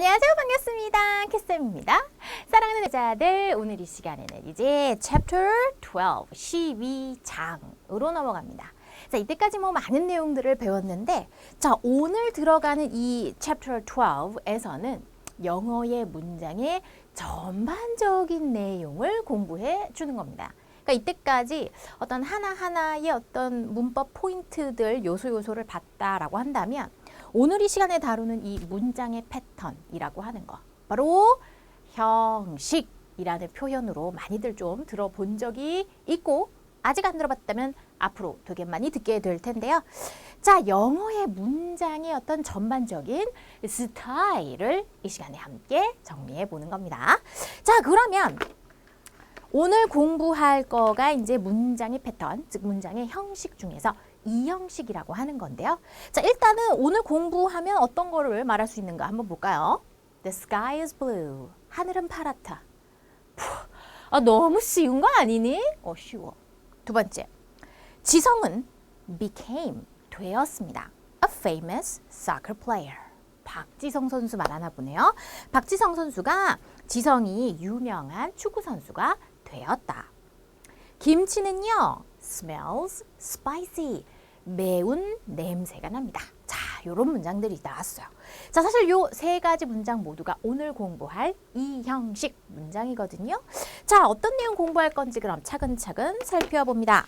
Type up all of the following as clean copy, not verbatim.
안녕하세요. 반갑습니다. 캐쌤입니다. 사랑하는 여자들, 오늘 이 시간에는 이제 Chapter 12, 12장으로 넘어갑니다. 자, 이때까지 많은 내용들을 배웠는데, 자, 오늘 들어가는 이 Chapter 12에서는 영어의 문장의 전반적인 내용을 공부해 주는 겁니다. 그러니까 이때까지 어떤 하나하나의 어떤 문법 포인트들, 요소를 봤다라고 한다면, 오늘 이 시간에 다루는 이 문장의 패턴이라고 하는 거, 바로 형식이라는 표현으로 많이들 좀 들어본 적이 있고, 아직 안 들어봤다면 앞으로 되게 많이 듣게 될 텐데요. 자, 영어의 문장의 어떤 전반적인 스타일을 이 시간에 함께 정리해 보는 겁니다. 자, 그러면 오늘 공부할 거가 이제 문장의 패턴, 즉 문장의 형식 중에서 이형식이라고 하는 건데요. 자, 일단은 오늘 공부하면 어떤 거를 말할 수 있는가 한번 볼까요? The sky is blue. 하늘은 파랗다. 너무 쉬운 거 아니니? 쉬워. 두 번째, 지성은 became, 되었습니다. A famous soccer player. 박지성 선수 말하나 보네요. 박지성 선수가 지성이 유명한 축구 선수가 되었다. 김치는요, smells spicy. 매운 냄새가 납니다. 자, 요런 문장들이 나왔어요. 자, 사실 요 세 가지 문장 모두가 오늘 공부할 이형식 문장이거든요. 자, 어떤 내용 공부할 건지 그럼 차근차근 살펴봅니다.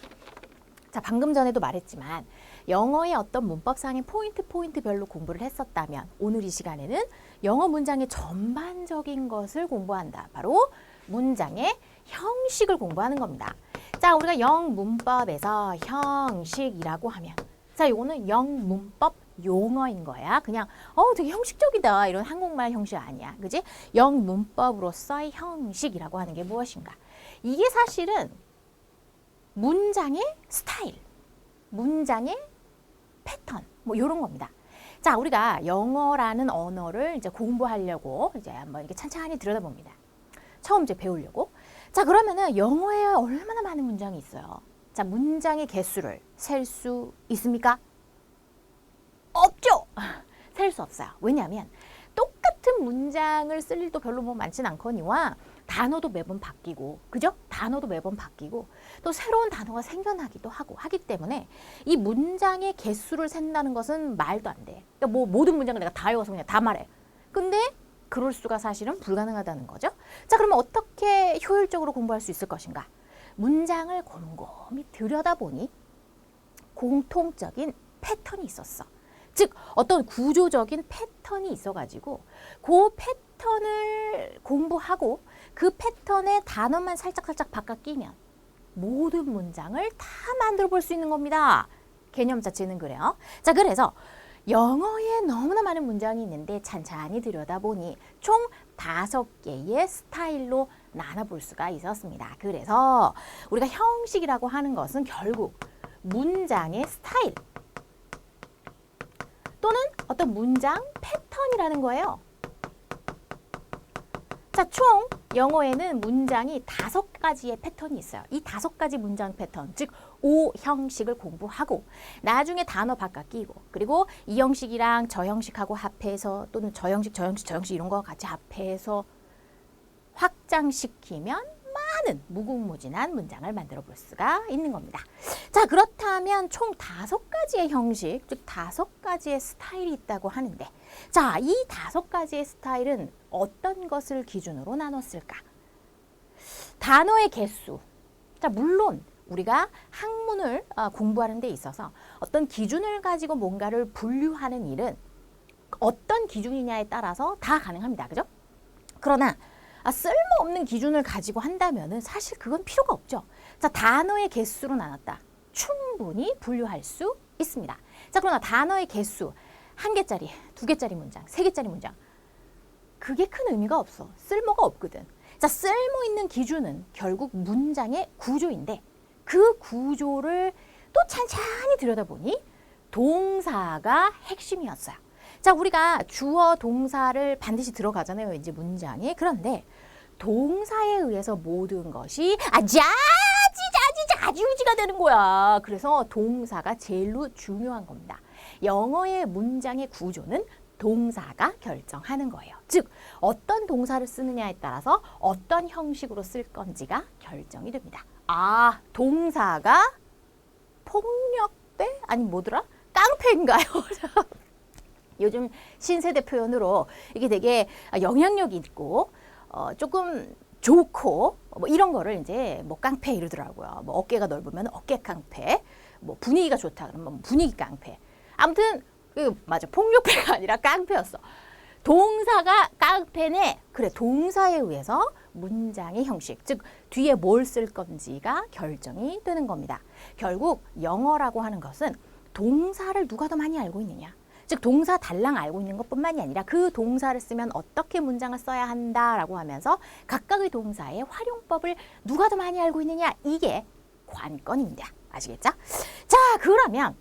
자, 방금 전에도 말했지만 영어의 어떤 문법상의 포인트별로 공부를 했었다면 오늘 이 시간에는 영어 문장의 전반적인 것을 공부한다. 바로 문장의 형식을 공부하는 겁니다. 자, 우리가 영문법에서 형식이라고 하면, 자, 이거는 영문법 용어인 거야. 그냥 되게 형식적이다 이런 한국말 형식 아니야, 그지? 영문법으로서의 형식이라고 하는 게 무엇인가? 이게 사실은 문장의 스타일, 문장의 패턴, 이런 겁니다. 자, 우리가 영어라는 언어를 이제 공부하려고 이제 한번 이렇게 찬찬히 들여다봅니다. 처음 이제 배우려고. 자, 그러면은 영어에 얼마나 많은 문장이 있어요? 자, 문장의 개수를 셀 수 있습니까? 없죠. 셀 수 없어요. 왜냐하면 똑같은 문장을 쓸 일도 별로 많진 않거니와 단어도 매번 바뀌고, 그죠? 단어도 매번 바뀌고 또 새로운 단어가 생겨나기도 하고 하기 때문에 이 문장의 개수를 센다는 것은 말도 안 돼. 그러니까 모든 문장을 내가 다 외워서 그냥 다 말해. 근데 그럴 수가 사실은 불가능하다는 거죠. 자, 그러면 어떻게 효율적으로 공부할 수 있을 것인가? 문장을 곰곰이 들여다보니 공통적인 패턴이 있었어. 즉, 어떤 구조적인 패턴이 있어가지고 그 패턴을 공부하고 그 패턴의 단어만 살짝 바꿔 끼면 모든 문장을 다 만들어 볼 수 있는 겁니다. 개념 자체는 그래요. 자, 그래서 영어에 너무나 많은 문장이 있는데 찬찬히 들여다보니 총 5개의 스타일로 나눠볼 수가 있었습니다. 그래서 우리가 형식이라고 하는 것은 결국 문장의 스타일 또는 어떤 문장 패턴이라는 거예요. 자, 총 영어에는 문장이 5가지의 패턴이 있어요. 이 5가지 문장 패턴, 즉 오형식을 공부하고 나중에 단어 바꿔 끼고, 그리고 이 형식이랑 저 형식하고 합해서 또는 저 형식 이런 거 같이 합해서 확장시키면 많은 무궁무진한 문장을 만들어 볼 수가 있는 겁니다. 자, 그렇다면 총 5가지의 형식, 즉 5가지의 스타일이 있다고 하는데, 자, 이 5가지의 스타일은 어떤 것을 기준으로 나눴을까? 단어의 개수. 자, 물론 우리가 학문을 공부하는 데 있어서 어떤 기준을 가지고 뭔가를 분류하는 일은 어떤 기준이냐에 따라서 다 가능합니다. 그죠? 그러나 쓸모없는 기준을 가지고 한다면은 사실 그건 필요가 없죠. 자, 단어의 개수로 나눴다. 충분히 분류할 수 있습니다. 자, 그러나 단어의 개수 1개짜리, 2개짜리 문장, 3개짜리 문장, 그게 큰 의미가 없어. 쓸모가 없거든. 자, 쓸모 있는 기준은 결국 문장의 구조인데 그 구조를 또 찬찬히 들여다보니 동사가 핵심이었어요. 자, 우리가 주어 동사를 반드시 들어가잖아요, 이제 문장에. 그런데 동사에 의해서 모든 것이 자지우지가 되는 거야. 그래서 동사가 제일로 중요한 겁니다. 영어의 문장의 구조는 동사가 결정하는 거예요. 즉 어떤 동사를 쓰느냐에 따라서 어떤 형식으로 쓸 건지가 결정이 됩니다. 아, 동사가 폭력배? 아니 뭐더라? 깡패인가요? 요즘 신세대 표현으로 이게 되게 영향력이 있고 조금 좋고 뭐 이런 거를 이제 뭐 깡패 이러더라고요. 뭐 어깨가 넓으면 어깨 깡패, 뭐 분위기가 좋다 그러면 분위기 깡패. 아무튼 맞아, 폭력배가 아니라 깡패였어. 동사가 깡패네. 그래, 동사에 의해서 문장의 형식, 즉 뒤에 뭘 쓸 건지가 결정이 되는 겁니다. 결국 영어라고 하는 것은 동사를 누가 더 많이 알고 있느냐, 즉 동사 달랑 알고 있는 것뿐만이 아니라 그 동사를 쓰면 어떻게 문장을 써야 한다라고 하면서 각각의 동사의 활용법을 누가 더 많이 알고 있느냐, 이게 관건입니다. 아시겠죠? 자, 그러면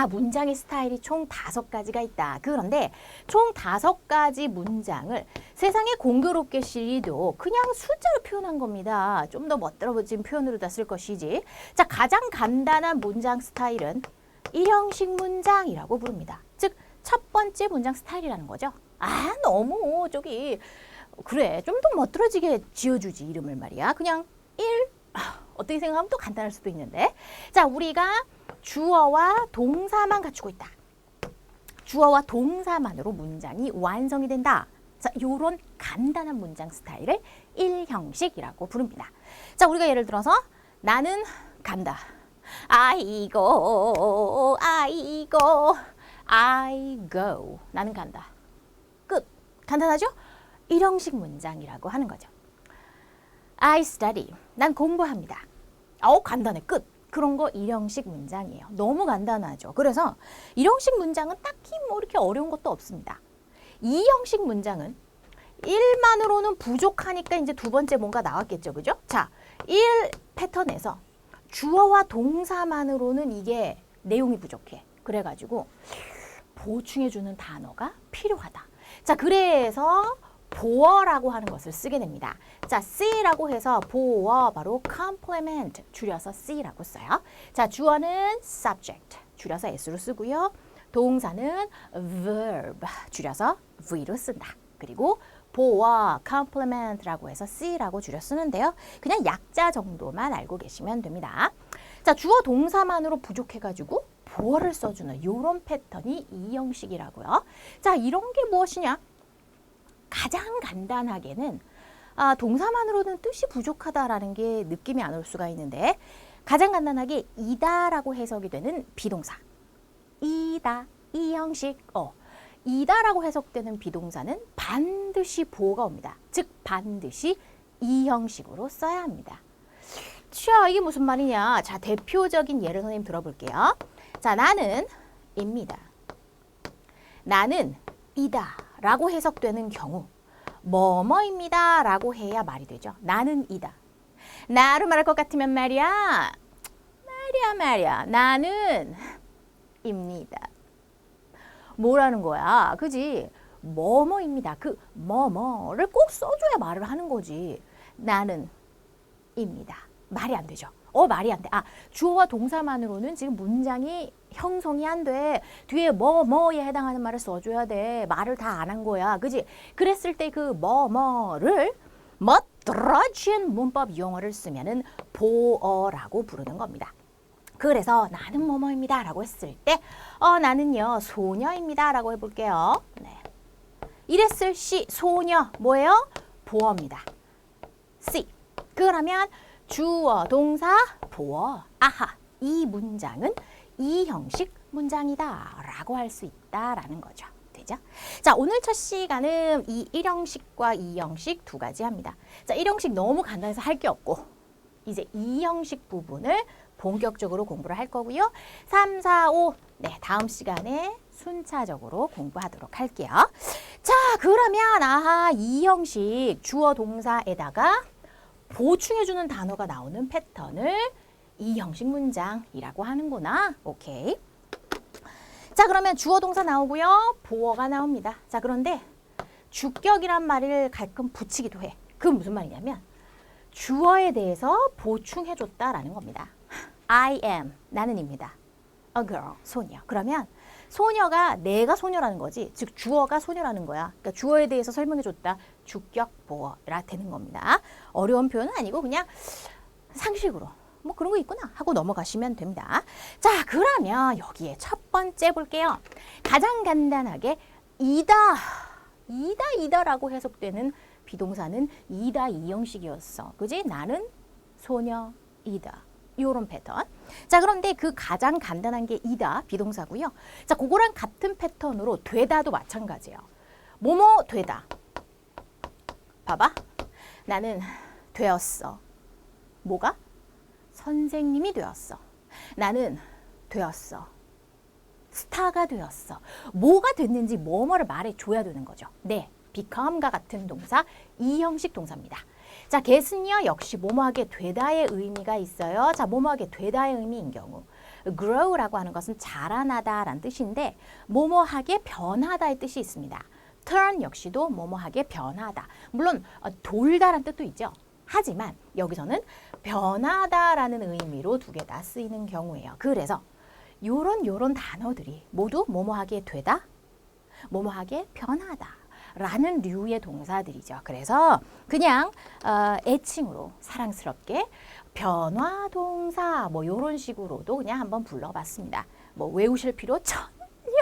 문장의 스타일이 총 5가지가 있다. 그런데 총 5가지 문장을 세상에 공교롭게 시리도 그냥 숫자로 표현한 겁니다. 좀 더 멋들어진 표현으로 다 쓸 것이지. 자, 가장 간단한 문장 스타일은 일형식 문장이라고 부릅니다. 즉, 첫 번째 문장 스타일이라는 거죠. 너무 그래, 좀 더 멋들어지게 지어주지, 이름을 말이야. 그냥 어떻게 생각하면 또 간단할 수도 있는데. 자, 우리가 주어와 동사만 갖추고 있다. 주어와 동사만으로 문장이 완성이 된다. 자, 요런 간단한 문장 스타일을 일형식이라고 부릅니다. 자, 우리가 예를 들어서 나는 간다. 아이고, I go. 나는 간다. 끝. 간단하죠? 일형식 문장이라고 하는 거죠. I study. 난 공부합니다. 간단해. 끝. 그런 거 일형식 문장이에요. 너무 간단하죠. 그래서 일형식 문장은 딱히 뭐 이렇게 어려운 것도 없습니다. 이형식 문장은 1만으로는 부족하니까 이제 두 번째 뭔가 나왔겠죠. 그죠? 자, 1 패턴에서 주어와 동사만으로는 이게 내용이 부족해. 그래가지고 보충해주는 단어가 필요하다. 자, 그래서 보어라고 하는 것을 쓰게 됩니다. 자, C라고 해서 보어, 바로 complement, 줄여서 C라고 써요. 자, 주어는 subject, 줄여서 S로 쓰고요. 동사는 verb, 줄여서 V로 쓴다. 그리고 보어, complement라고 해서 C라고 줄여 쓰는데요. 그냥 약자 정도만 알고 계시면 됩니다. 자, 주어 동사만으로 부족해가지고 보어를 써주는 이런 패턴이 이 형식이라고요. 자, 이런 게 무엇이냐? 가장 간단하게는 동사만으로는 뜻이 부족하다라는 게 느낌이 안 올 수가 있는데, 가장 간단하게 이다라고 해석이 되는 비동사. 이다, 이 형식. 이다라고 해석되는 비동사는 반드시 보어가 옵니다. 즉 반드시 이 형식으로 써야 합니다. 자, 이게 무슨 말이냐? 자, 대표적인 예를 선생님 들어볼게요. 자, 나는 입니다. 나는 이다 라고 해석되는 경우 뭐뭐입니다 라고 해야 말이 되죠. 나는 이다. 나로 말할 것 같으면 말이야. 나는 입니다. 뭐라는 거야? 그지? 뭐뭐입니다. 그 뭐뭐를 꼭 써줘야 말을 하는 거지. 나는 입니다. 말이 안 되죠. 말이 안 돼. 주어와 동사만으로는 지금 문장이 형성이 안 돼. 뒤에 뭐뭐에 해당하는 말을 써줘야 돼. 말을 다 안 한 거야. 그지? 그랬을 때 그 뭐뭐를 멋들어진 문법 용어를 쓰면은 보어라고 부르는 겁니다. 그래서 나는 뭐뭐입니다 라고 했을 때 나는요 소녀입니다 라고 해볼게요. 네. 이랬을 시 소녀 뭐예요? 보어입니다. C. 그러면 주어 동사 보어. 이 문장은 이 형식 문장이다 라고 할 수 있다라는 거죠. 되죠? 자, 오늘 첫 시간은 이 1형식과 2형식 두 가지 합니다. 자, 1형식 너무 간단해서 할 게 없고 이제 2형식 부분을 본격적으로 공부를 할 거고요. 3, 4, 5 네, 다음 시간에 순차적으로 공부하도록 할게요. 자, 그러면 이 형식 주어 동사에다가 보충해주는 단어가 나오는 패턴을 이 형식 문장이라고 하는구나. 오케이. 자, 그러면 주어 동사 나오고요. 보어가 나옵니다. 자, 그런데 주격이란 말을 가끔 붙이기도 해. 그건 무슨 말이냐면 주어에 대해서 보충해줬다라는 겁니다. I am, 나는입니다. A girl, 소녀. 그러면 소녀가 내가 소녀라는 거지. 즉 주어가 소녀라는 거야. 그러니까 주어에 대해서 설명해 줬다. 주격 보어라 되는 겁니다. 어려운 표현은 아니고 그냥 상식으로 뭐 그런 거 있구나 하고 넘어가시면 됩니다. 자, 그러면 여기에 첫 번째 볼게요. 가장 간단하게 이다라고 해석되는 비동사는 이다 이형식이었어. 그지? 나는 소녀이다. 요런 패턴. 자, 그런데 그 가장 간단한 게 이다 비동사고요. 자, 그거랑 같은 패턴으로 되다도 마찬가지예요. 뭐뭐 되다. 봐봐. 나는 되었어. 뭐가? 선생님이 되었어. 나는 되었어. 스타가 되었어. 뭐가 됐는지 뭐뭐를 말해줘야 되는 거죠. 네, become과 같은 동사, 이형식 동사입니다. 자, get은요 역시 뭐뭐하게 되다의 의미가 있어요. 자, 뭐뭐하게 되다의 의미인 경우 grow라고 하는 것은 자라나다라는 뜻인데 뭐뭐하게 변하다의 뜻이 있습니다. turn 역시도 뭐뭐하게 변하다. 물론 돌다라는 뜻도 있죠. 하지만 여기서는 변하다라는 의미로 두 개 다 쓰이는 경우예요. 그래서 요런 단어들이 모두 뭐뭐하게 되다, 뭐뭐하게 변하다 라는 류의 동사들이죠. 그래서 그냥 애칭으로 사랑스럽게 변화동사 뭐 요런 식으로도 그냥 한번 불러봤습니다. 뭐 외우실 필요 전혀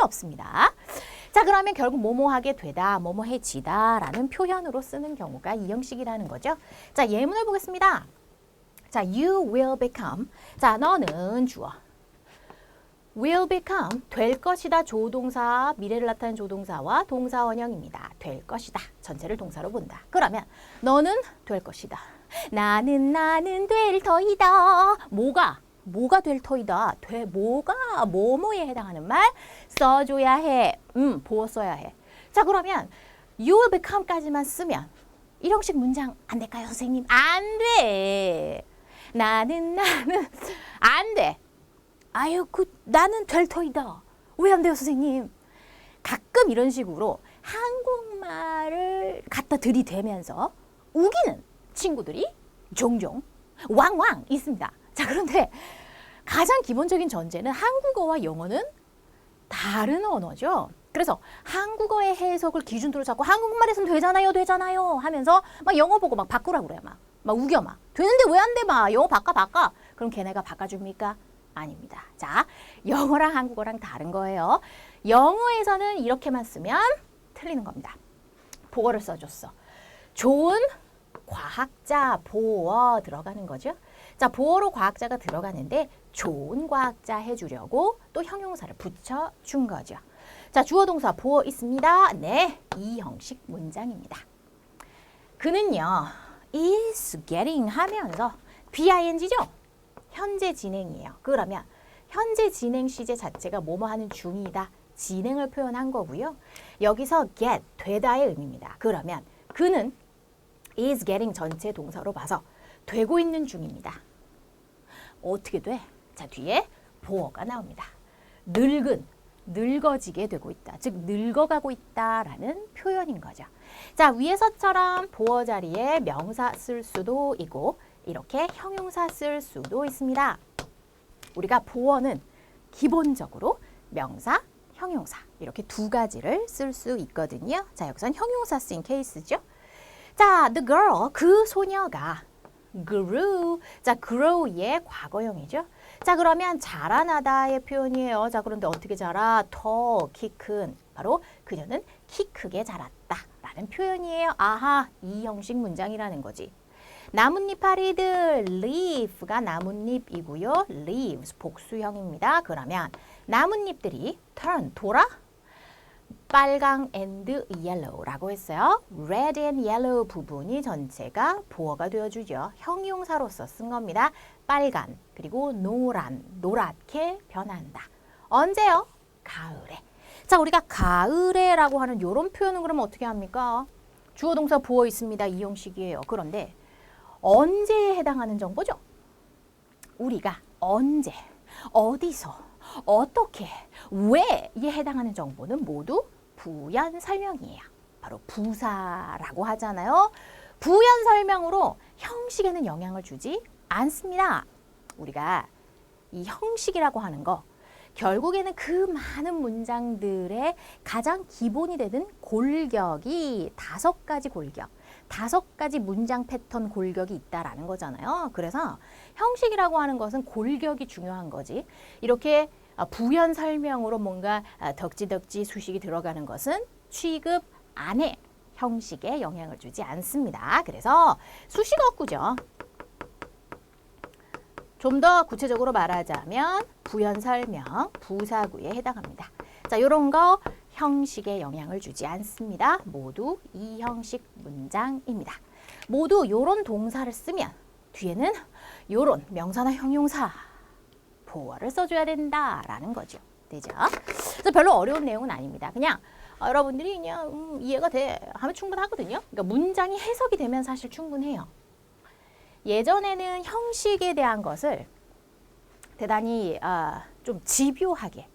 없습니다. 자, 그러면 결국 뭐뭐하게 되다, 뭐뭐해지다 라는 표현으로 쓰는 경우가 이 형식이라는 거죠. 자, 예문을 보겠습니다. 자, you will become. 자, 너는 주어. will become, 될 것이다 조동사, 미래를 나타내는 조동사와 동사 원형입니다. 될 것이다. 전체를 동사로 본다. 그러면 너는 될 것이다. 나는 될 터이다. 뭐가 될 터이다. 뭐가 뭐뭐에 해당하는 말 써줘야 해. 보어 써야 해. 자, 그러면 you will become까지만 쓰면 이 형식 문장 안 될까요, 선생님? 안 돼. 나는 안 돼. 아유, 나는 될 터이다. 왜 안 돼요, 선생님? 가끔 이런 식으로 한국말을 갖다 들이대면서 우기는 친구들이 종종 왕왕 있습니다. 자, 그런데 가장 기본적인 전제는 한국어와 영어는 다른 언어죠. 그래서 한국어의 해석을 기준으로 잡고 한국말에서는 되잖아요 하면서 막 영어 보고 막 바꾸라고 그래요. 막 우겨 막. 되는데 왜 안 돼? 막 영어 바꿔. 그럼 걔네가 바꿔줍니까? 아닙니다. 자, 영어랑 한국어랑 다른 거예요. 영어에서는 이렇게만 쓰면 틀리는 겁니다. 보어를 써줬어. 좋은 과학자, 보어 들어가는 거죠. 자, 보어로 과학자가 들어가는데 좋은 과학자 해주려고 또 형용사를 붙여준 거죠. 자, 주어 동사 보어 있습니다. 네, 이 형식 문장입니다. 그는요, is getting 하면서 BING죠? 현재 진행이에요. 그러면 현재 진행 시제 자체가 뭐뭐 하는 중이다. 진행을 표현한 거고요. 여기서 get, 되다의 의미입니다. 그러면 그는 is getting 전체 동사로 봐서 되고 있는 중입니다. 어떻게 돼? 자, 뒤에 보어가 나옵니다. 늙어지게 되고 있다. 즉 늙어가고 있다라는 표현인 거죠. 자, 위에서처럼 보어 자리에 명사 쓸 수도 있고 이렇게 형용사 쓸 수도 있습니다. 우리가 보어는 기본적으로 명사, 형용사 이렇게 두 가지를 쓸 수 있거든요. 자, 여기선 형용사 쓰인 케이스죠. 자, the girl, 그 소녀가 grew. 자, grow의 과거형이죠. 자, 그러면 자라나다의 표현이에요. 자, 그런데 어떻게 자라? 더 키 큰. 바로 그녀는 키 크게 자랐다 라는 표현이에요. 아하, 이 형식 문장이라는 거지. 나뭇잎파리들, leaf가 나뭇잎이고요. leaves, 복수형입니다. 그러면 나뭇잎들이 turn, 돌아? 빨강 and yellow라고 했어요. red and yellow 부분이 전체가 보어가 되어주죠. 형용사로서 쓴 겁니다. 빨간, 그리고 노란, 노랗게 변한다. 언제요? 가을에. 자, 우리가 가을에라고 하는 이런 표현은 그러면 어떻게 합니까? 주어 동사 보어 있습니다. 이 형식이에요. 그런데 언제에 해당하는 정보죠? 우리가 언제, 어디서, 어떻게, 왜에 해당하는 정보는 모두 부연 설명이에요. 바로 부사라고 하잖아요. 부연 설명으로 형식에는 영향을 주지 않습니다. 우리가 이 형식이라고 하는 거 결국에는 그 많은 문장들의 가장 기본이 되는 골격이 5가지 골격, 5가지 문장 패턴 골격이 있다라는 거잖아요. 그래서 형식이라고 하는 것은 골격이 중요한 거지. 이렇게 부연 설명으로 뭔가 덕지덕지 수식이 들어가는 것은 취급 안에 형식에 영향을 주지 않습니다. 그래서 수식어구죠. 좀 더 구체적으로 말하자면 부연 설명, 부사구에 해당합니다. 자, 이런 거 형식에 영향을 주지 않습니다. 모두 이형식 문장입니다. 모두 요런 동사를 쓰면 뒤에는 요런 명사나 형용사 보어를 써줘야 된다라는 거죠. 되죠? 그래서 별로 어려운 내용은 아닙니다. 그냥 여러분들이 그냥 이해가 돼 하면 충분하거든요. 그러니까 문장이 해석이 되면 사실 충분해요. 예전에는 형식에 대한 것을 대단히 좀 집요하게,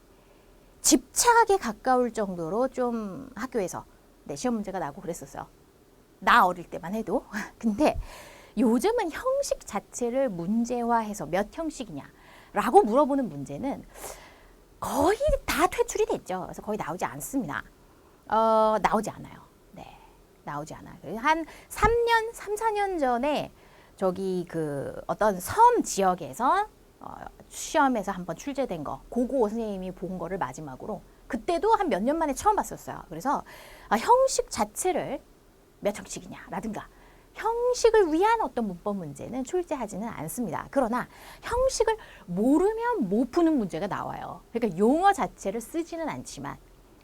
집착에 가까울 정도로 좀 학교에서 시험 문제가 나고 그랬었어요. 나 어릴 때만 해도. 근데 요즘은 형식 자체를 문제화해서 몇 형식이냐라고 물어보는 문제는 거의 다 퇴출이 됐죠. 그래서 거의 나오지 않습니다. 나오지 않아요. 네, 나오지 않아요. 한 3년, 3, 4년 전에 저기 그 어떤 섬 지역에서 시험에서 한번 출제된 거, 고고 선생님이 본 거를 마지막으로 그때도 한 몇 년 만에 처음 봤었어요. 그래서 형식 자체를 몇 형식이냐라든가 형식을 위한 어떤 문법 문제는 출제하지는 않습니다. 그러나 형식을 모르면 못 푸는 문제가 나와요. 그러니까 용어 자체를 쓰지는 않지만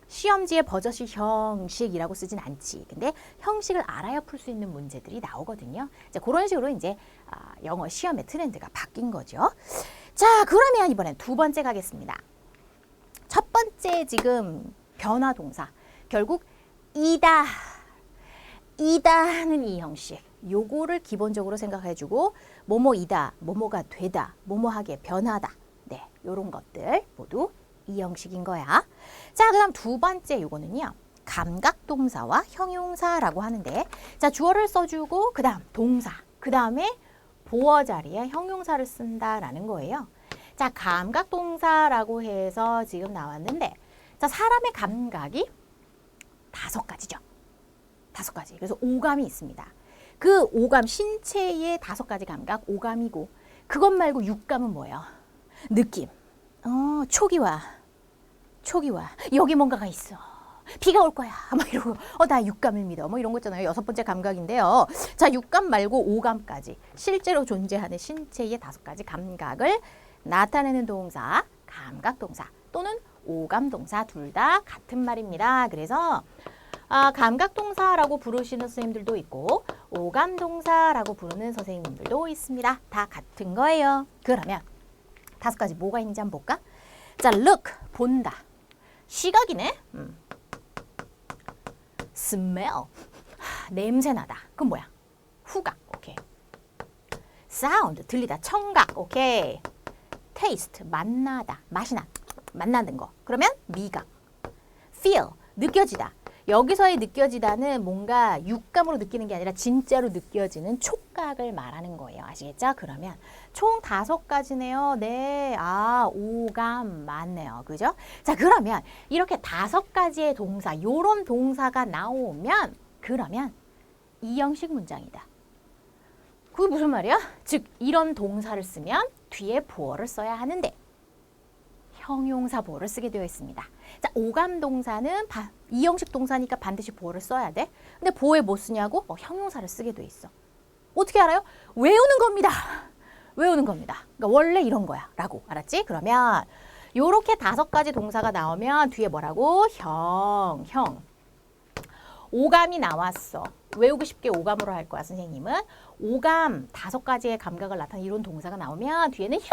시험지에 버젓이 형식이라고 쓰진 않지. 근데 형식을 알아야 풀 수 있는 문제들이 나오거든요. 자, 그런 식으로 이제 영어 시험의 트렌드가 바뀐 거죠. 자, 그러면 이번엔 두 번째 가겠습니다. 첫 번째 지금 변화 동사. 결국 이다. 이다는 이 형식. 요거를 기본적으로 생각해주고 뭐뭐이다, 뭐뭐가 되다, 뭐뭐하게 변하다. 네, 요런 것들 모두 이 형식인 거야. 자, 그 다음 두 번째 요거는요. 감각동사와 형용사라고 하는데 자, 주어를 써주고 그 다음 동사, 그 다음에 보어 자리에 형용사를 쓴다라는 거예요. 자, 감각동사라고 해서 지금 나왔는데 자, 사람의 감각이 5가지죠. 5가지. 그래서 오감이 있습니다. 그 오감, 신체의 5가지 감각, 오감이고 그것 말고 육감은 뭐예요? 느낌. 초기화. 여기 뭔가가 있어. 비가 올 거야. 막 이러고 나 육감을 믿어. 뭐 이런 거 있잖아요. 6번째 감각인데요. 자, 육감 말고 오감까지 실제로 존재하는 신체의 5가지 감각을 나타내는 동사, 감각동사 또는 오감동사 둘 다 같은 말입니다. 그래서 감각동사라고 부르시는 선생님들도 있고 오감동사라고 부르는 선생님들도 있습니다. 다 같은 거예요. 그러면 5가지 뭐가 있는지 한번 볼까? 자, look, 본다. 시각이네. smell, 냄새나다. 그건 뭐야? 후각, 오케이. sound, 들리다. 청각, 오케이. taste, 맛나다. 맛나는 거. 그러면 미각. feel, 느껴지다. 여기서의 느껴지다는 뭔가 육감으로 느끼는 게 아니라 진짜로 느껴지는 촉각을 말하는 거예요. 아시겠죠? 그러면 총 5가지네요. 네, 오감 맞네요. 그죠? 자, 그러면 이렇게 5가지의 동사, 요런 동사가 나오면 그러면 이 형식 문장이다. 그게 무슨 말이야? 즉, 이런 동사를 쓰면 뒤에 보어를 써야 하는데 형용사 보어를 쓰게 되어 있습니다. 자, 오감 동사는 이 형식 동사니까 반드시 보어를 써야 돼. 근데 보어에 뭐 쓰냐고? 형용사를 쓰게 돼 있어. 어떻게 알아요? 외우는 겁니다. 외우는 겁니다. 그러니까 원래 이런 거야. 라고. 알았지? 그러면 요렇게 5가지 동사가 나오면 뒤에 뭐라고? 형. 오감이 나왔어. 외우고 싶게 오감으로 할 거야, 선생님은. 오감 5가지의 감각을 나타내는 이런 동사가 나오면 뒤에는 형.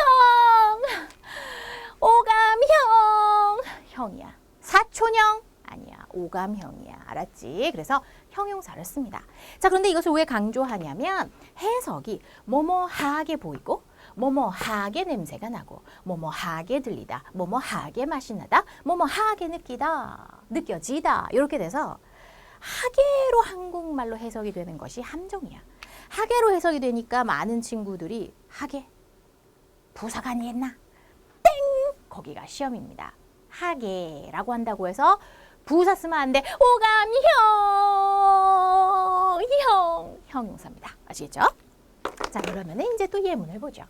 오감형. 형이야. 사촌형? 아니야. 오감형이야. 알았지? 그래서 형용사를 씁니다. 자, 그런데 이것을 왜 강조하냐면 해석이 뭐뭐하게 보이고 뭐뭐하게 냄새가 나고 뭐뭐하게 들리다. 뭐뭐하게 맛이 나다. 뭐뭐하게 느껴지다. 이렇게 돼서 하게로 한국말로 해석이 되는 것이 함정이야. 하게로 해석이 되니까 많은 친구들이 하게 부사가 아니겠나? 땡! 거기가 시험입니다. 하게라고 한다고 해서 부사 쓰면 안 돼. 형용사입니다. 아시겠죠? 자, 그러면 이제 또 예문을 보죠.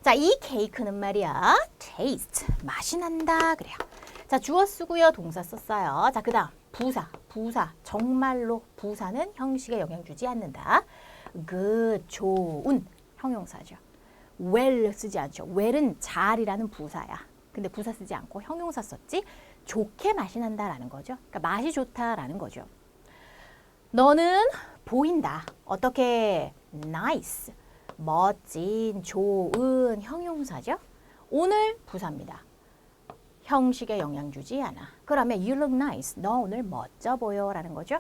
자, 이 케이크는 말이야. taste, 맛이 난다. 그래요. 자, 주어 쓰고요. 동사 썼어요. 자, 그 다음 부사. 정말로 부사는 형식에 영향 주지 않는다. good, 좋은 형용사죠. well 쓰지 않죠. well은 잘이라는 부사야. 근데 부사 쓰지 않고 형용사 썼지. 좋게 맛이 난다라는 거죠. 그러니까 맛이 좋다라는 거죠. 너는 보인다. 어떻게? nice. 멋진, 좋은 형용사죠. 오늘 부사입니다. 형식에 영향 주지 않아. 그러면 you look nice. 너 오늘 멋져 보여 라는 거죠.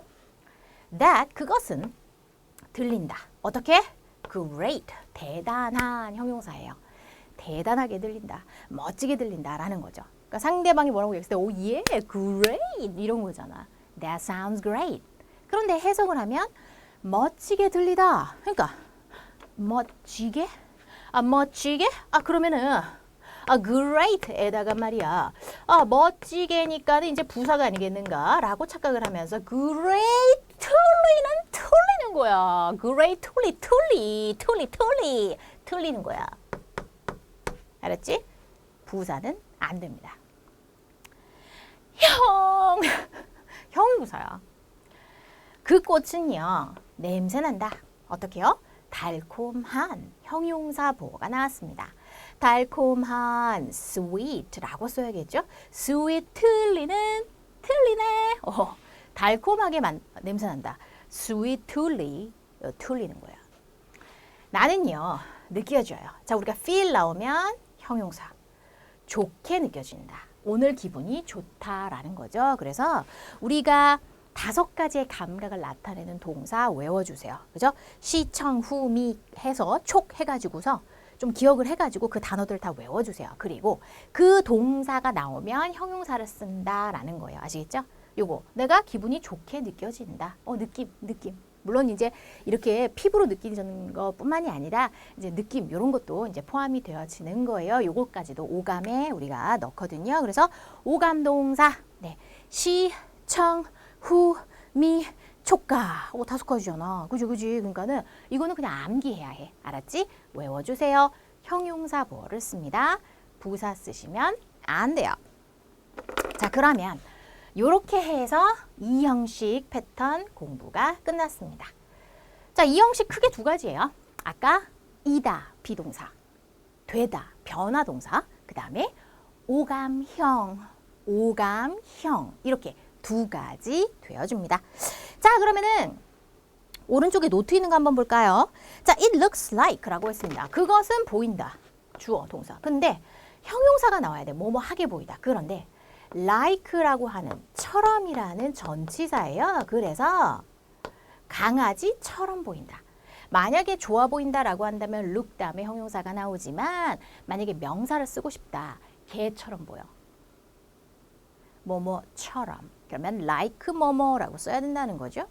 that, 그것은 들린다. 어떻게? great. 대단한 형용사예요. 대단하게 들린다. 멋지게 들린다 라는 거죠. 그러니까 상대방이 뭐라고 얘기했을 때 yeah, great 이런 거잖아. That sounds great. 그런데 해석을 하면 멋지게 들리다. 그러니까 멋지게? 멋지게? 그러면은 great에다가 말이야. 멋지게니까는 이제 부사가 아니겠는가? 라고 착각을 하면서 greatly는 틀리는 거야. greatly, 틀리는 거야. 알았지? 부사는 안 됩니다. 형부사야. 그 꽃은요, 냄새 난다. 어떻게요? 달콤한 형용사 보호가 나왔습니다. 달콤한 sweet라고 써야겠죠? sweet 틀리네. 달콤하게 냄새 난다. sweetly 틀리는 거야. 나는요 느껴져요. 자, 우리가 feel 나오면 형용사. 좋게 느껴진다. 오늘 기분이 좋다라는 거죠. 그래서 우리가 5가지의 감각을 나타내는 동사 외워주세요. 그죠? 시, 청, 후, 미 해서 촉 해가지고서 좀 기억을 해가지고 그 단어들 다 외워주세요. 그리고 그 동사가 나오면 형용사를 쓴다라는 거예요. 아시겠죠? 요거 내가 기분이 좋게 느껴진다. 느낌. 물론 이제 이렇게 피부로 느끼는 것뿐만이 아니라 이제 느낌 이런 것도 이제 포함이 되어지는 거예요. 요거까지도 오감에 우리가 넣거든요. 그래서 오감 동사, 네, 시, 청, 후, 미, 촉가. 5가지잖아. 그지? 그러니까는 이거는 그냥 암기해야 해. 알았지? 외워주세요. 형용사 보호를 씁니다. 부사 쓰시면 안 돼요. 자, 그러면 요렇게 해서 이 형식 패턴 공부가 끝났습니다. 자, 이 형식 크게 2가지예요. 아까 이다, 비동사. 되다, 변화동사. 그 다음에 오감형. 이렇게 2가지 되어줍니다. 자, 그러면은 오른쪽에 노트 있는 거 한번 볼까요? 자, it looks like 라고 했습니다. 그것은 보인다. 주어, 동사. 근데 형용사가 나와야 돼. 뭐뭐 하게 보이다. 그런데 like라고 하는 처럼이라는 전치사예요. 그래서 강아지처럼 보인다. 만약에 좋아 보인다라고 한다면 look 다음에 형용사가 나오지만 만약에 명사를 쓰고 싶다. 개처럼 보여. 뭐뭐처럼. 그러면 like 뭐뭐라고 써야 된다는 거죠.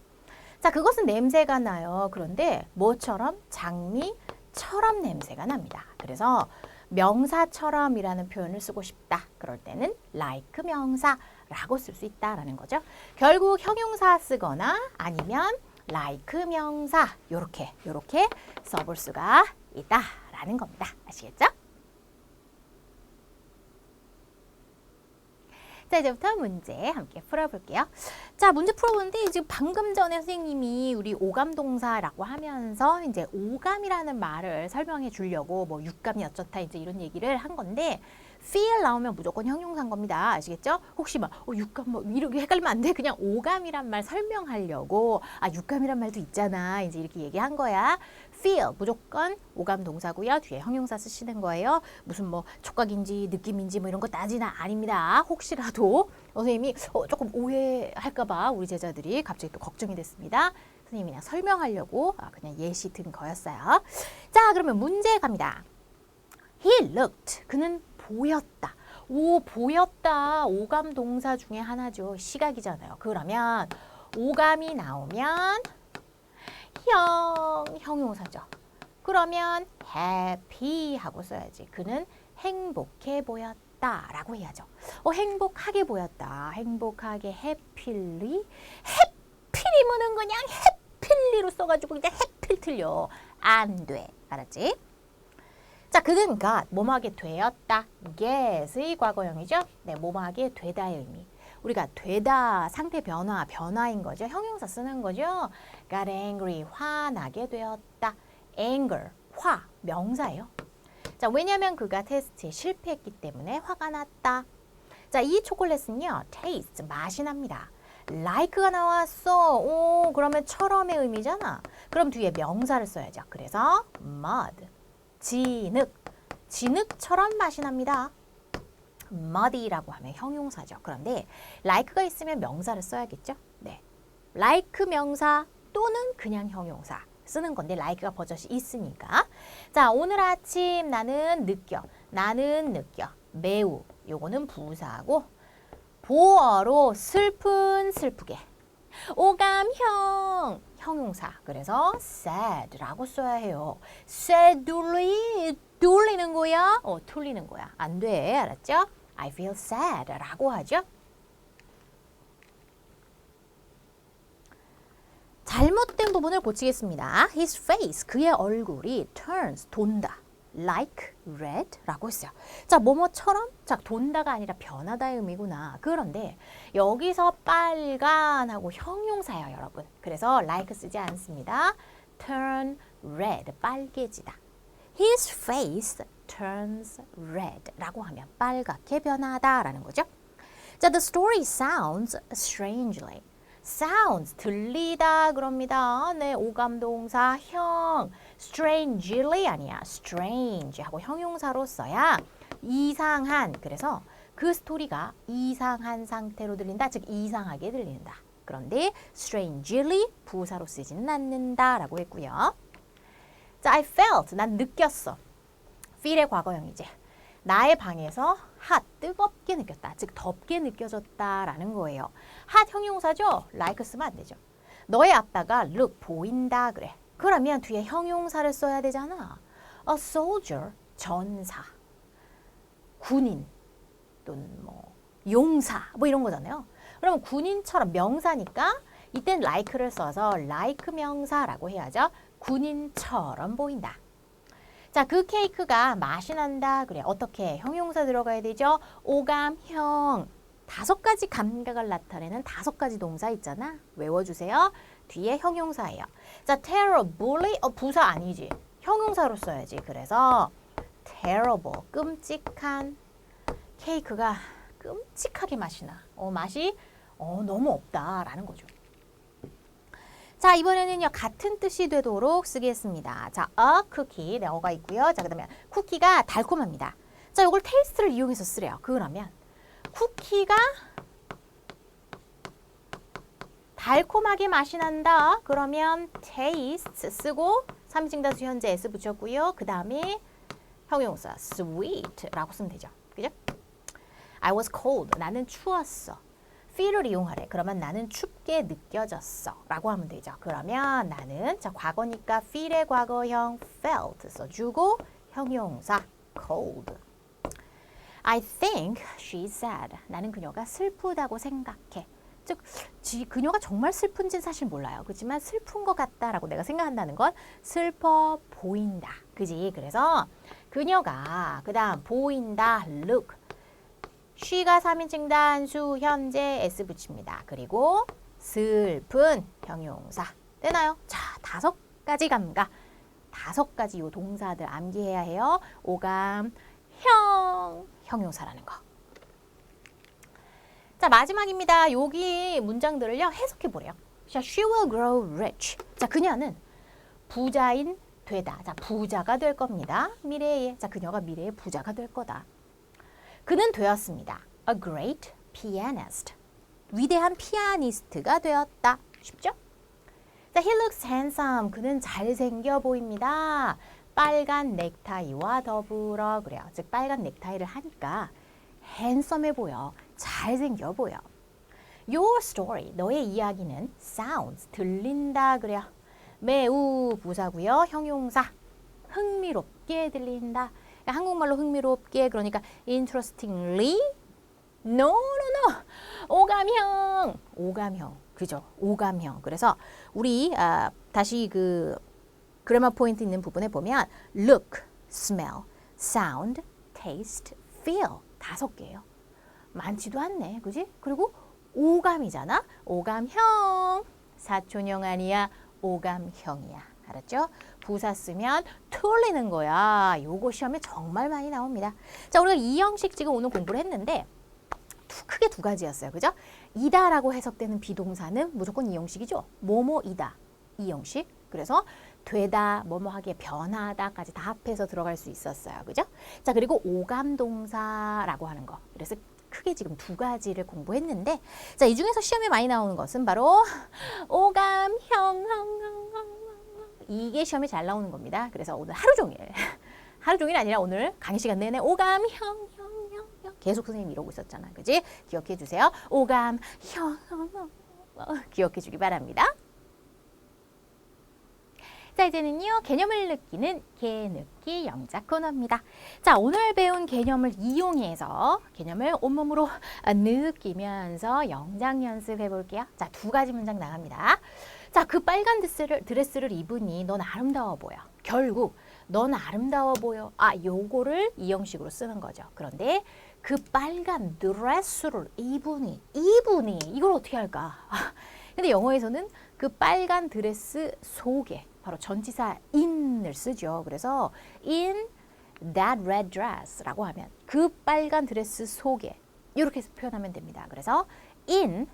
자, 그것은 냄새가 나요. 그런데 뭐처럼? 장미처럼 냄새가 납니다. 그래서 명사처럼이라는 표현을 쓰고 싶다. 그럴 때는 like 명사라고 쓸 수 있다라는 거죠. 결국 형용사 쓰거나 아니면 like 명사 요렇게 써볼 수가 있다라는 겁니다. 아시겠죠? 자, 이제부터 문제 함께 풀어볼게요. 자, 문제 풀어보는데 지금 방금 전에 선생님이 우리 오감동사라고 하면서 이제 오감이라는 말을 설명해 주려고 뭐 육감이 어쩌다 이제 이런 얘기를 한 건데 feel 나오면 무조건 형용사인 겁니다. 아시겠죠? 혹시 막 육감 뭐 이렇게 헷갈리면 안 돼. 그냥 오감이란 말 설명하려고 육감이란 말도 있잖아. 이제 이렇게 얘기한 거야. feel 무조건 오감 동사고요. 뒤에 형용사 쓰시는 거예요. 무슨 뭐 촉각인지 느낌인지 뭐 이런 거 따지나 아닙니다. 혹시라도 선생님이 조금 오해할까 봐 우리 제자들이 갑자기 또 걱정이 됐습니다. 선생님이 그냥 설명하려고 그냥 예시 든 거였어요. 자, 그러면 문제 갑니다. He looked. 그는 보였다. 보였다. 오감 동사 중에 하나죠. 시각이잖아요. 그러면 오감이 나오면 형용사죠. 그러면 happy 하고 써야지. 그는 행복해 보였다 라고 해야죠. 행복하게 보였다. 행복하게 happily. 해피리면은 그냥 해필리로 써가지고 그냥 해필 틀려. 안 돼. 알았지? 자, 그는 got, 뭐뭐하게 되었다. get의 과거형이죠. 네, 뭐뭐하게 되다의 의미. 우리가 되다, 상태 변화, 변화인 거죠. 형용사 쓰는 거죠. got angry, 화나게 되었다. anger, 화, 명사예요. 자, 왜냐면 그가 테스트에 실패했기 때문에 화가 났다. 자, 이 초콜릿은요, taste, 맛이 납니다. like가 나왔어. 오, 그러면 처럼의 의미잖아. 그럼 뒤에 명사를 써야죠. 그래서 mud, 진흙, 진흙처럼 맛이 납니다. muddy라고 하면 형용사죠. 그런데 like가 있으면 명사를 써야겠죠. 네, like 명사 또는 그냥 형용사 쓰는 건데 like가 버젓이 있으니까. 자, 오늘 아침 나는 느껴. 매우. 요거는 부사고 보어로 슬픈, 슬프게. 오감형, 형용사. 그래서 sad라고 써야 해요. sadly, 돌리는 거야? 틀리는 거야. 안 돼. 알았죠? I feel sad 라고 하죠. 잘못된 부분을 고치겠습니다. His face, 그의 얼굴이 turns, 돈다. Like red 라고 했어요. 자, 뭐뭐처럼? 자, 돈다가 아니라 변하다의 의미구나. 그런데 여기서 빨간하고 형용사예요, 여러분. 그래서 like 쓰지 않습니다. turn red, 빨개지다. His face turns red 라고 하면 빨갛게 변하다라는 거죠. 자, the story sounds strangely. sounds, 들리다 그럽니다. 네, 오감동사 형. strangely 아니야. strange 하고 형용사로 써야 이상한. 그래서 그 스토리가 이상한 상태로 들린다. 즉 이상하게 들린다. 그런데 strangely 부사로 쓰지는 않는다 라고 했고요. 자, I felt, 난 느꼈어. feel의 과거형이지. 나의 방에서 hot, 뜨겁게 느꼈다. 즉 덥게 느껴졌다라는 거예요. hot 형용사죠? like 쓰면 안 되죠. 너의 아빠가 look, 보인다 그래. 그러면 뒤에 형용사를 써야 되잖아. A soldier, 전사, 군인 또는 뭐 용사 뭐 이런 거잖아요. 그러면 군인처럼 명사니까 이땐 like를 써서 like 명사라고 해야죠. 군인처럼 보인다. 자, 그 케이크가 맛이 난다. 그래. 어떻게? 형용사 들어가야 되죠? 오감형. 5가지 감각을 나타내는 5가지 동사 있잖아. 외워주세요. 뒤에 형용사예요. 자, terribly. 부사 아니지. 형용사로 써야지. 그래서 terrible. 끔찍한. 케이크가 끔찍하게 맛이 나. 맛이 너무 없다라는 거죠. 자, 이번에는요, 같은 뜻이 되도록 쓰겠습니다. 자, a cookie, 네, 어가 있고요. 자, 그 다음에 쿠키가 달콤합니다. 자, 이걸 테이스트를 이용해서 쓰래요. 그러면 쿠키가 달콤하게 맛이 난다. 그러면 taste 쓰고 3인칭 다수 현재 s 붙였고요. 그 다음에 형용사 sweet라고 쓰면 되죠. 그죠? I was cold, 나는 추웠어. feel을 이용하래. 그러면 나는 춥게 느껴졌어 라고 하면 되죠. 그러면 나는, 자, 과거니까 feel의 과거형 felt 써주고 형용사 cold. I think she's sad. 나는 그녀가 슬프다고 생각해. 즉, 그녀가 정말 슬픈지는 사실 몰라요. 그렇지만 슬픈 것 같다라고 내가 생각한다는 건 슬퍼 보인다. 그지? 그래서 그녀가, 그 다음 보인다, look. she가 3인칭 단수, 현재 s 붙입니다. 그리고 슬픈 형용사. 되나요? 자, 5가지 감각. 5가지 요 동사들 암기해야 해요. 오감, 형용사라는 거. 자, 마지막입니다. 여기 문장들을요, 해석해 보래요. 자, she will grow rich. 자, 그녀는 부자인 되다. 자, 부자가 될 겁니다. 미래에. 자, 그녀가 미래에 부자가 될 거다. 그는 되었습니다. A great pianist. 위대한 피아니스트가 되었다. 쉽죠? 자, he looks handsome. 그는 잘생겨 보입니다. 빨간 넥타이와 더불어 그래요. 즉 빨간 넥타이를 하니까 handsom해 보여. 잘생겨 보여. Your story, 너의 이야기는 sounds, 들린다 그래요. 매우 부사고요. 형용사, 흥미롭게 들린다. 그러니까 한국말로 흥미롭게 그러니까 interestingly no no no 오감형 오감형 그죠 오감형 그래서 우리 다시 그 그래머 포인트 있는 부분에 보면 look, smell, sound, taste, feel 5개예요. 많지도 않네, 그지? 그리고 오감이잖아. 오감형 사촌형 아니야. 오감형이야. 알았죠? 부사 쓰면 틀리는 거야. 요거 시험에 정말 많이 나옵니다. 자, 우리가 이 형식 지금 오늘 공부를 했는데 크게 2가지였어요. 그죠? 이다라고 해석되는 비동사는 무조건 이 형식이죠. 뭐뭐이다. 이 형식. 그래서 되다, 뭐뭐하게 변하다까지 다 합해서 들어갈 수 있었어요. 그죠? 자, 그리고 오감동사라고 하는 거. 그래서 크게 지금 2가지를 공부했는데 자, 이 중에서 시험에 많이 나오는 것은 바로 오감형 이게 시험에 잘 나오는 겁니다. 그래서 오늘 하루 종일 아니라 오늘 강의 시간 내내 오감형 계속 선생님이 이러고 있었잖아. 그지? 기억해 주세요. 오감형 기억해 주기 바랍니다. 자, 이제는요, 개념을 느끼는 개느끼 영작 코너입니다. 자, 오늘 배운 개념을 이용해서 개념을 온몸으로 느끼면서 영작 연습해 볼게요. 자, 2가지 문장 나갑니다. 자, 그 빨간 드레스를 입으니 넌 아름다워 보여. 결국 넌 아름다워 보여. 요거를 이 형식으로 쓰는 거죠. 그런데 그 빨간 드레스를 입으니 이걸 어떻게 할까? 근데 영어에서는 그 빨간 드레스 속에 바로 전치사 in을 쓰죠. 그래서 in that red dress라고 하면 그 빨간 드레스 속에 이렇게 표현하면 됩니다. 그래서 in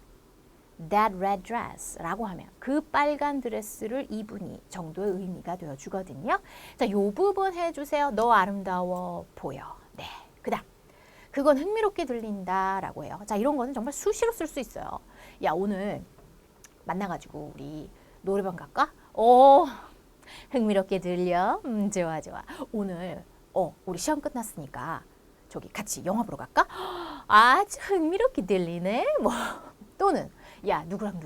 that red dress라고 하면 그 빨간 드레스를 입으니 정도의 의미가 되어주거든요. 자, 요 부분 해주세요. 너 아름다워 보여. 네, 그다음 그건 흥미롭게 들린다라고 해요. 자, 이런 거는 정말 수시로 쓸 수 있어요. 야, 오늘 만나가지고 우리 노래방 갈까? 흥미롭게 들려. 좋아. 오늘 우리 시험 끝났으니까 저기 같이 영화 보러 갈까? 아주 흥미롭게 들리네. 뭐 또는 야, 누구랑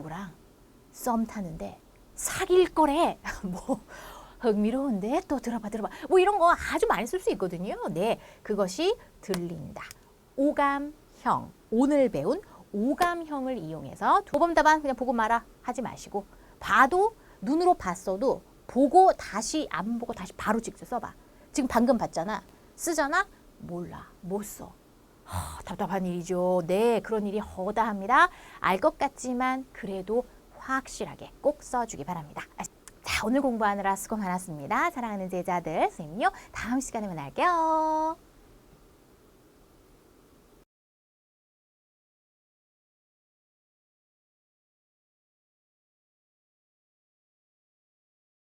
썸 타는데 사귈 거래. 뭐 흥미로운데 또 들어봐. 뭐 이런 거 아주 많이 쓸 수 있거든요. 네, 그것이 들린다. 오감형. 오늘 배운 오감형을 이용해서 5번 답안 그냥 보고 말아 하지 마시고 봐도 눈으로 봤어도 보고 다시 안 보고 다시 바로 직접 써봐. 지금 방금 봤잖아. 쓰잖아? 몰라. 못 써. 답답한 일이죠. 네, 그런 일이 허다합니다. 알 것 같지만 그래도 확실하게 꼭 써주기 바랍니다. 자, 오늘 공부하느라 수고 많았습니다. 사랑하는 제자들, 선생님요. 다음 시간에 만날게요.